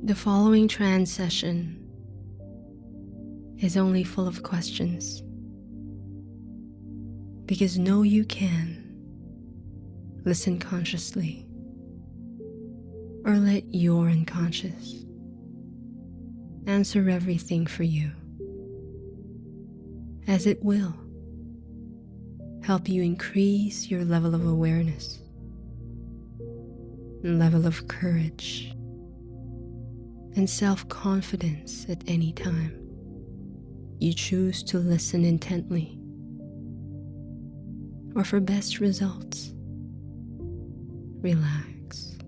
The following trance session is only full of questions, because know you can listen consciously or let your unconscious answer everything for you, as it will help you increase your level of awareness and level of courage and self-confidence at any time you choose to listen intently, or for best results, relax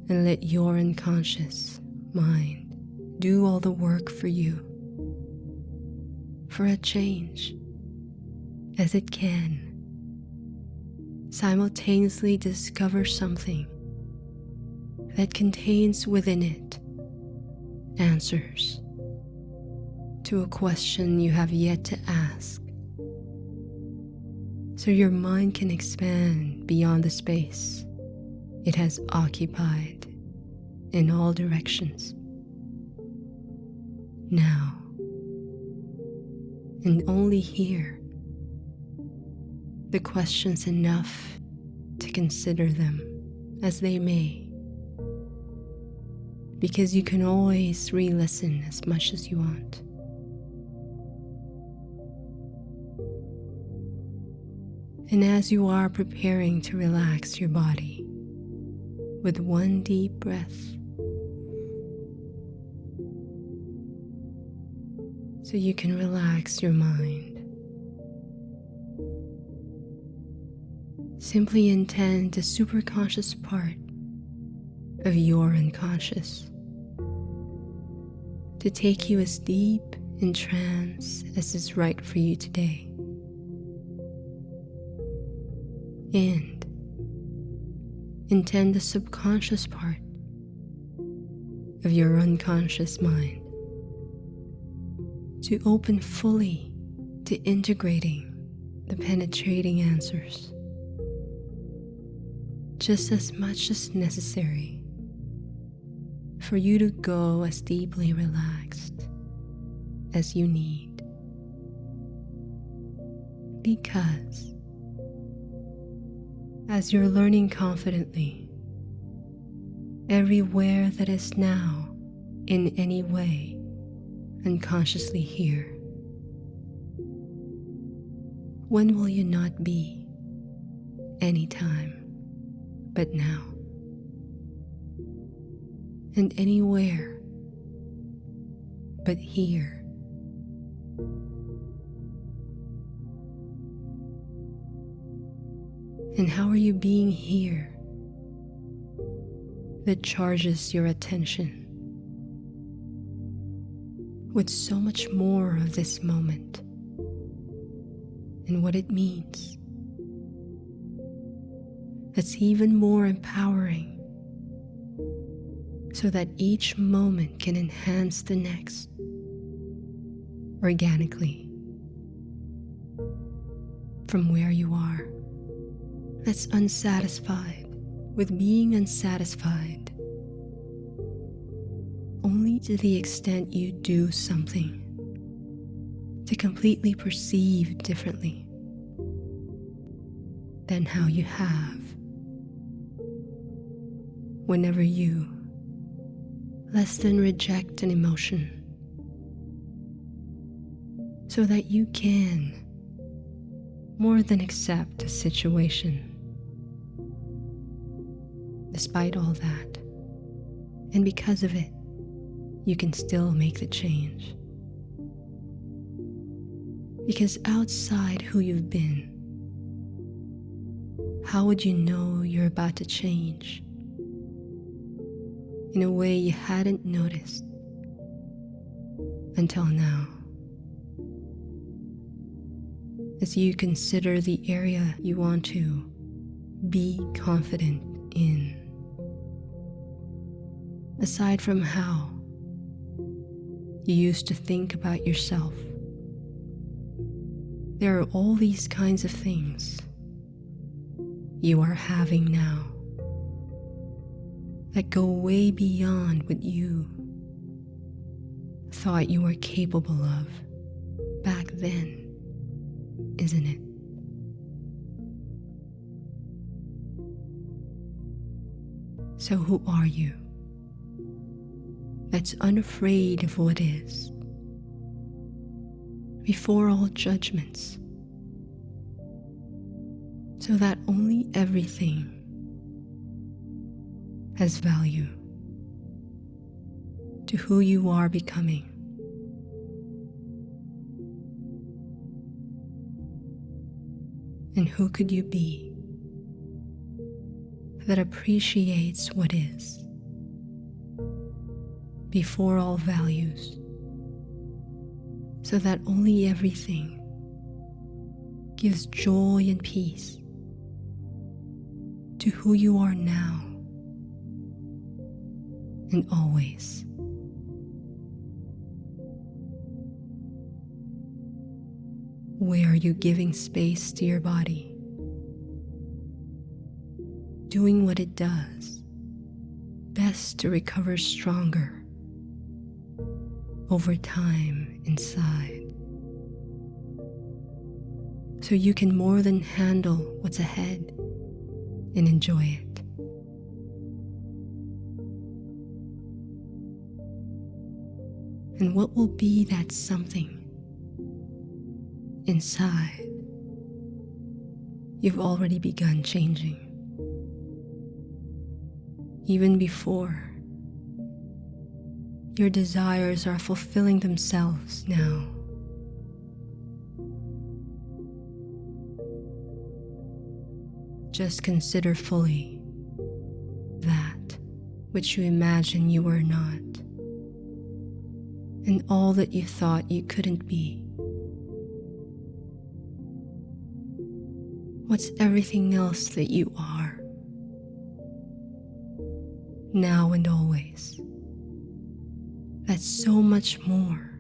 and let your unconscious mind do all the work for you, for a change, as it can simultaneously discover something that contains within it answers to a question you have yet to ask, so your mind can expand beyond the space it has occupied in all directions. Now, and only here, the questions enough to consider them as they may, because you can always re-listen as much as you want. And as you are preparing to relax your body with one deep breath, so you can relax your mind, simply intend the superconscious part of your unconscious to take you as deep in trance as is right for you today. And intend the subconscious part of your unconscious mind to open fully to integrating the penetrating answers, just as much as necessary for you to go as deeply relaxed as you need. Because as you're learning confidently, everywhere that is now in any way unconsciously here, when will you not be anytime but now? And anywhere but here. And how are you being here that charges your attention with so much more of this moment and what it means? That's even more empowering, so that each moment can enhance the next organically from where you are. That's unsatisfied with being unsatisfied only to the extent you do something to completely perceive differently than how you have, whenever you less than reject an emotion, so that you can more than accept a situation. Despite all that, and because of it, you can still make the change. Because outside who you've been, how would you know you're about to change in a way you hadn't noticed until now? As you consider the area you want to be confident in, aside from how you used to think about yourself, there are all these kinds of things you are having now that go way beyond what you thought you were capable of back then, isn't it? So who are you that's unafraid of what is, before all judgments, so that only everything has value to who you are becoming? And who could you be that appreciates what is, before all values, so that only everything gives joy and peace to who you are now and always? Where are you giving space to your body, doing what it does best to recover stronger over time inside, so you can more than handle what's ahead and enjoy it? And what will be that something inside you've already begun changing, even before your desires are fulfilling themselves now? Just consider fully that which you imagine you were not, and all that you thought you couldn't be. What's everything else that you are, now and always, that's so much more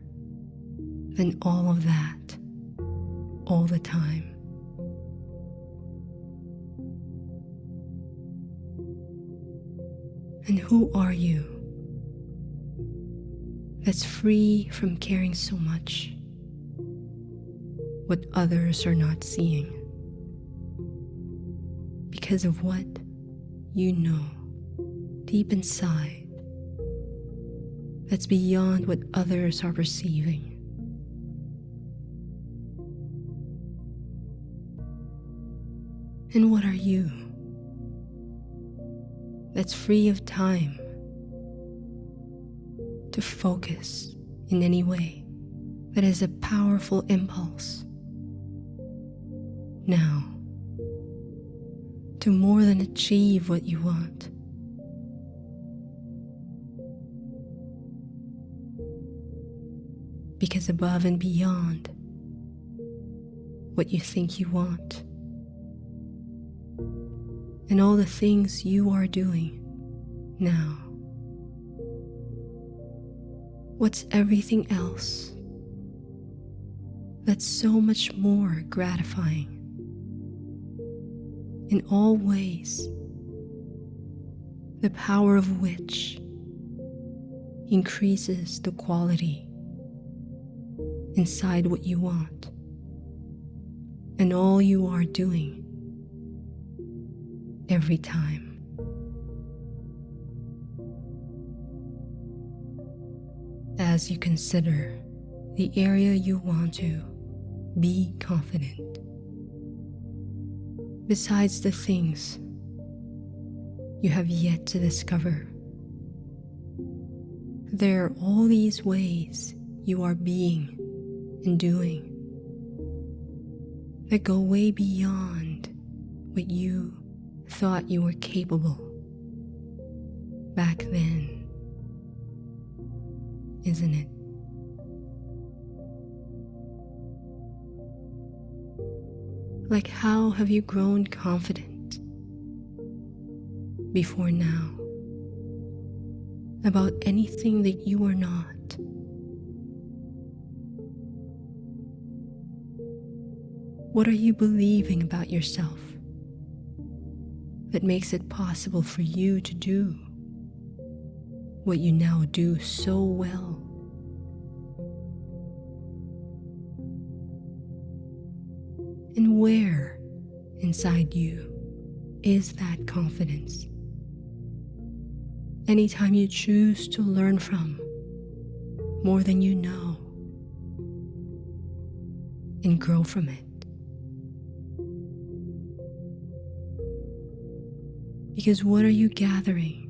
than all of that, all the time? And who are you that's free from caring so much what others are not seeing, because of what you know deep inside that's beyond what others are perceiving? And what are you that's free of time to focus in any way that is a powerful impulse now to more than achieve what you want? Because above and beyond what you think you want, and all the things you are doing now, what's everything else that's so much more gratifying in all ways, the power of which increases the quality inside what you want and all you are doing every time? As you consider the area you want to be confident, besides the things you have yet to discover, there are all these ways you are being and doing that go way beyond what you thought you were capable back then, isn't it? Like, how have you grown confident before now about anything that you are not? What are you believing about yourself that makes it possible for you to do what you now do so well. And where inside you is that confidence? Anytime you choose to learn from more than you know and grow from it. Because what are you gathering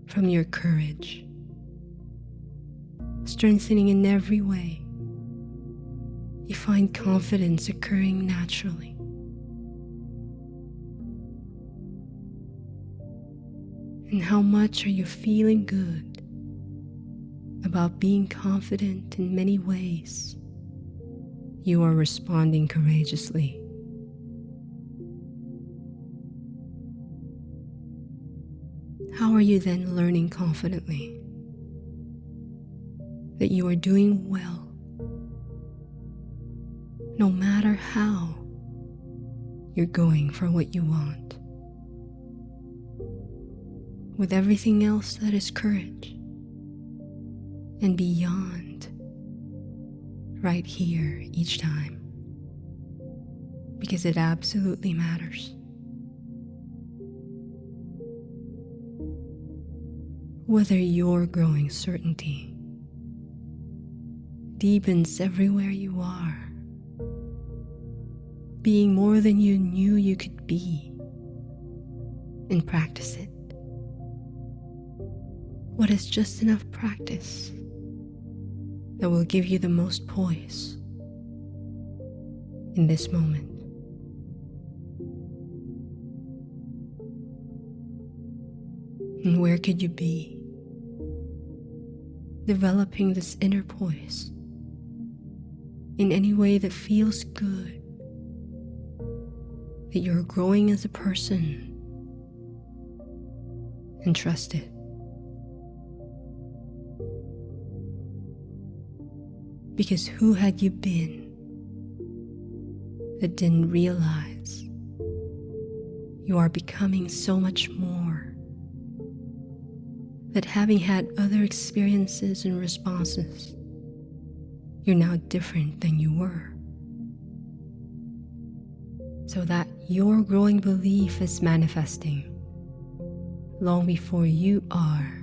from your courage? Strengthening in every way. You find confidence occurring naturally. And how much are you feeling good about being confident in many ways? You are responding courageously. How are you then learning confidently that you are doing well, no matter how you're going for what you want, with everything else that is courage and beyond right here each time, because it absolutely matters. Whether your growing certainty deepens everywhere you are, being more than you knew you could be, and practice it. What is just enough practice that will give you the most poise in this moment. And where could you be? Developing this inner poise in any way that feels good, that you're growing as a person, and trust it. Because who had you been that didn't realize you are becoming so much more? That having had other experiences and responses, you're now different than you were. So that your growing belief is manifesting long before you are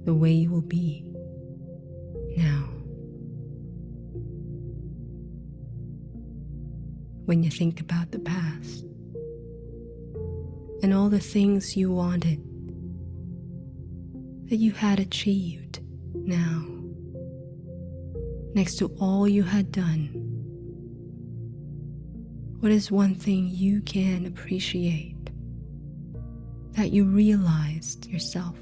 the way you will be now. When you think about the past and all the things you wanted that you had achieved now, next to all you had done, what is one thing you can appreciate that you realized yourself?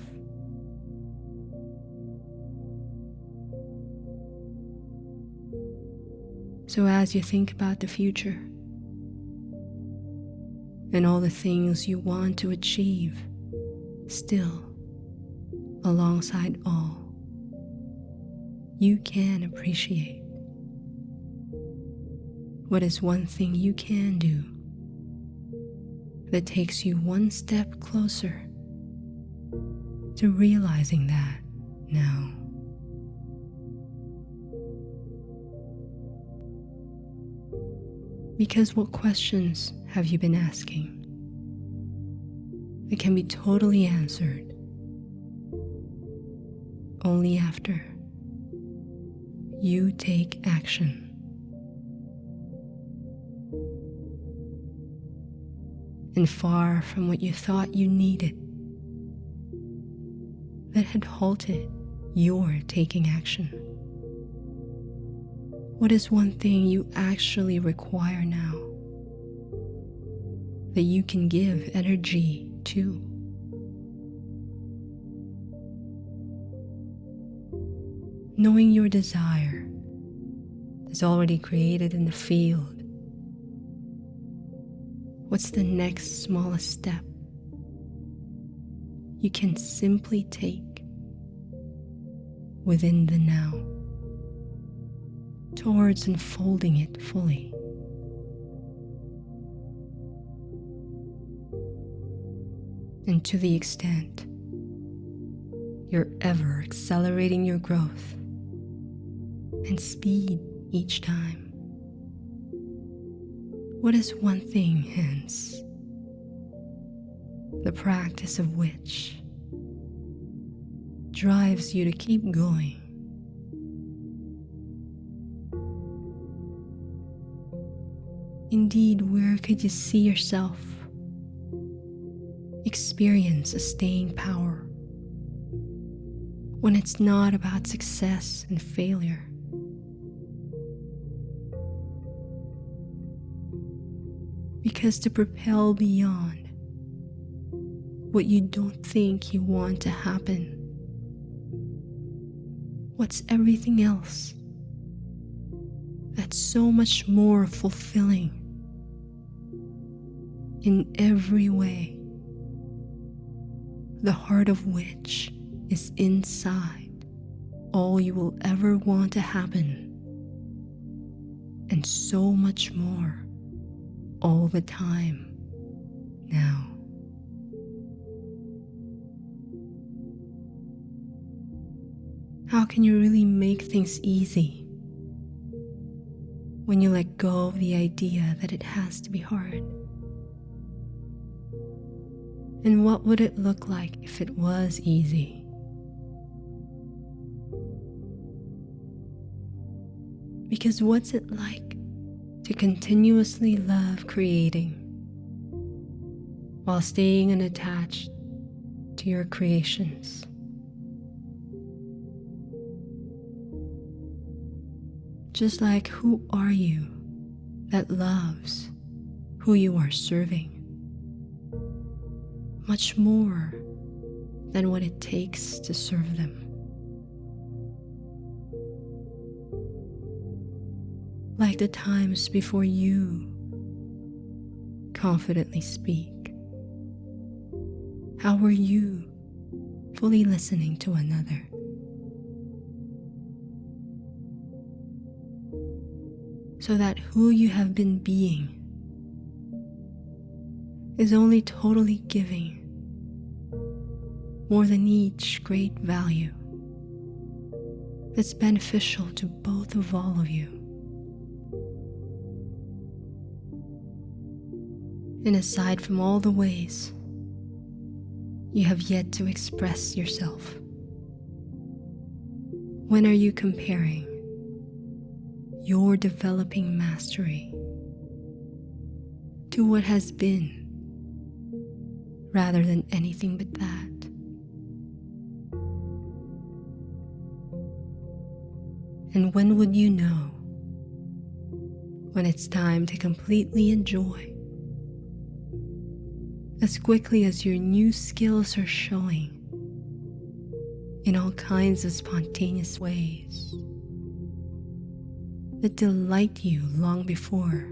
So as you think about the future and all the things you want to achieve still, alongside all, you can appreciate. What is one thing you can do that takes you one step closer to realizing that now? Because what questions have you been asking that can be totally answered only after you take action? And far from what you thought you needed that had halted your taking action. What is one thing you actually require now that you can give energy to? Knowing your desire is already created in the field, what's the next smallest step you can simply take within the now towards unfolding it fully? And to the extent you're ever accelerating your growth and speed each time. What is one thing, hence, the practice of which drives you to keep going? Indeed, where could you see yourself experience a staying power when it's not about success and failure? Because to propel beyond what you don't think you want to happen, what's everything else that's so much more fulfilling in every way, the heart of which is inside all you will ever want to happen, and so much more all the time now. How can you really make things easy when you let go of the idea that it has to be hard? And what would it look like if it was easy? Because what's it like to continuously love creating while staying unattached to your creations? Just like, who are you that loves who you are serving much more than what it takes to serve them? Like the times before you confidently speak, how were you fully listening to another? So that who you have been being is only totally giving more than each great value that's beneficial to both of all of you. And aside from all the ways you have yet to express yourself, when are you comparing your developing mastery to what has been, rather than anything but that? And when would you know when it's time to completely enjoy, as quickly as your new skills are showing in all kinds of spontaneous ways that delight you long before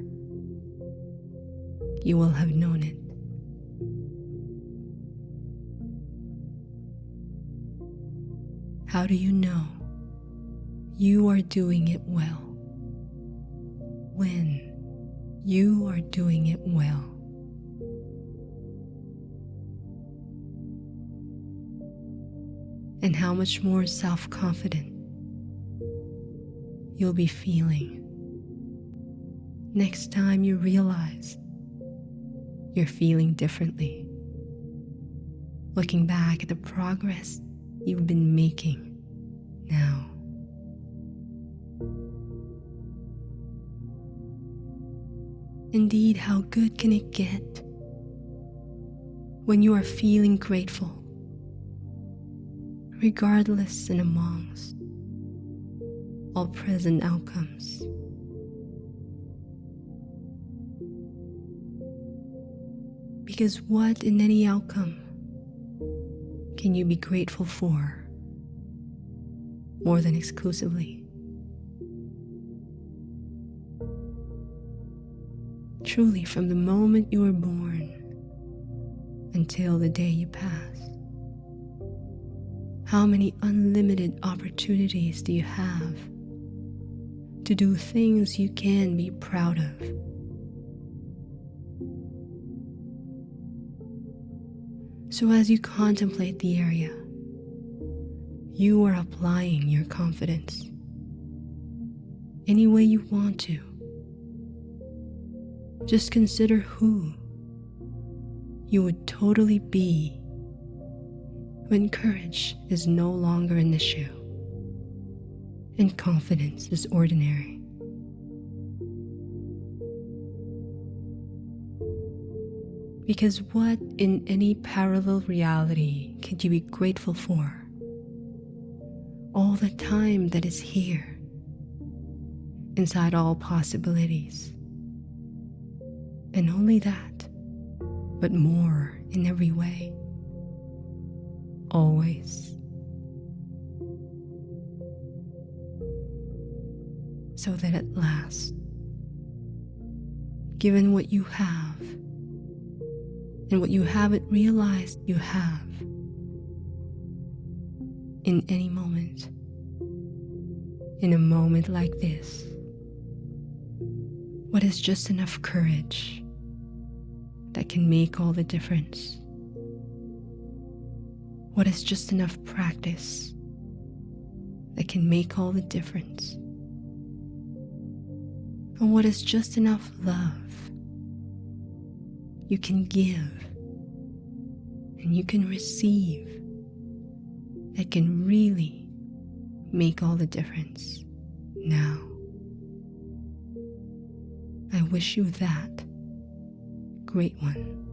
you will have known it? How do you know you are doing it well when you are doing it well? And how much more self-confident you'll be feeling next time you realize you're feeling differently, looking back at the progress you've been making now. Indeed, how good can it get when you are feeling grateful, regardless and amongst all present outcomes? Because what in any outcome can you be grateful for more than exclusively? Truly, from the moment you were born until the day you pass, how many unlimited opportunities do you have to do things you can be proud of? So as you contemplate the area you are applying your confidence any way you want to. Just consider who you would totally be when courage is no longer an issue and confidence is ordinary. Because what in any parallel reality could you be grateful for? All the time that is here, inside all possibilities. And only that, but more in every way. Always. So that at last, given what you have, and what you haven't realized you have, in any moment, in a moment like this, what is just enough courage that can make all the difference? What is just enough practice that can make all the difference? And what is just enough love you can give and you can receive that can really make all the difference now? I wish you that, great one.